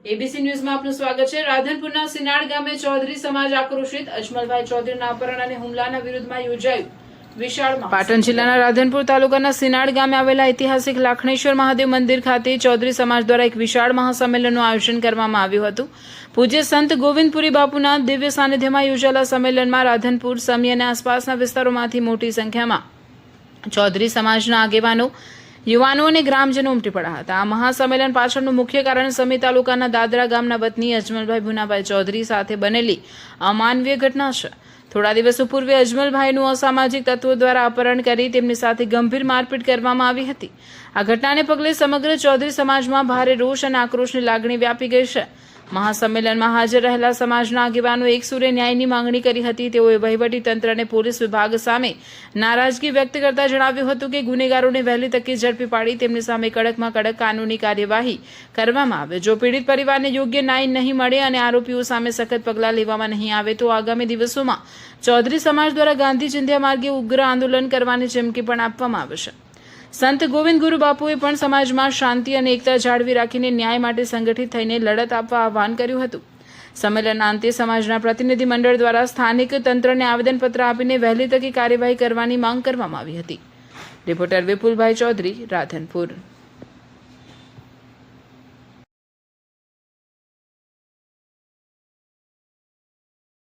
ABC ન્યૂઝમાં આપનું સ્વાગત છે। રાધનપુરના સિનાડ ગામે ચૌધરી સમાજ આક્રોશિત। અજમલભાઈ ચૌધરીના અપહરણ અને હુમલાના વિરુદ્ધમાં યોજાયું વિશાળ મહાસંમેલન। પાટણ જિલ્લાના રાધનપુર તાલુકાના સિનાડ ગામે આવેલા ઐતિહાસિક લાખણેશ્વર મહાદેવ મંદિર ખાતે ચૌધરી સમાજ દ્વારા એક વિશાળ મહાસંમેલનનું આયોજન કરવામાં આવ્યું હતું। પૂજ્ય સંત ગોવિંદપુરી બાપુના દિવ્ય સાનિધ્યમાં યોજાયેલા સંમેલનમાં રાધનપુર, સમી અને આસપાસના વિસ્તારોમાંથી મોટી સંખ્યામાં ચૌધરી સમાજના આગેવાનો, યુવાનો અને ગ્રામજનો ઉમટી પડ્યા હતા। આ મહાસંમેલન પાછળનું મુખ્ય કારણ સમી તાલુકાના દાદરા ગામના વતની અજમલભાઈ ભુનાભાઈ ચૌધરી સાથે બનેલી અમાનવીય ઘટના છે। થોડા દિવસો પૂર્વે અજમલભાઈનું અસામાજિક તત્વો દ્વારા અપહરણ કરી તેમની સાથે ગંભીર મારપીટ કરવામાં આવી હતી। આ ઘટનાને પગલે સમગ્ર ચૌધરી સમાજમાં ભારે રોષ અને આક્રોશની લાગણી વ્યાપી ગઈ છે। મહાસંમેલનમાં હાજર રહેલા સમાજના આગેવાનો એક સૂરે ન્યાયની માંગણી કરી હતી। તેઓએ વહીવટી તંત્ર અને પોલીસ વિભાગ સામે નારાજગી વ્યક્ત કરતા જણાવ્યું હતું કે ગુનેગારોને વહેલી તકે ઝડપી પાડી તેમની સામે કડકમાં કડક કાનૂની કાર્યવાહી કરવામાં આવે। જો પીડિત પરિવારને યોગ્ય ન્યાય નહીં મળે અને આરોપીઓ સામે સખત પગલાં લેવામાં નહીં આવે તો આગામી દિવસોમાં ચૌધરી સમાજ દ્વારા ગાંધી ચિંધ્યા માર્ગે ઉગ્ર આંદોલન કરવાની ચીમકી પણ આપવામાં આવે છે। સંત ગોવિંદ ગુરુ બાપુએ પણ સમાજમાં શાંતિ અને એકતા જાળવી રાખીને ન્યાય માટે સંગઠિત થઈને લડત આપવા આહ્વાન કર્યું હતું। સંમેલનના અંતે સમાજના પ્રતિનિધિ મંડળ દ્વારા સ્થાનિક તંત્રને આવેદનપત્ર આપીને વહેલી તકે કાર્યવાહી કરવાની માંગ કરવામાં આવી હતી। રિપોર્ટર વિપુલભાઈ ચૌધરી, રાધનપુર।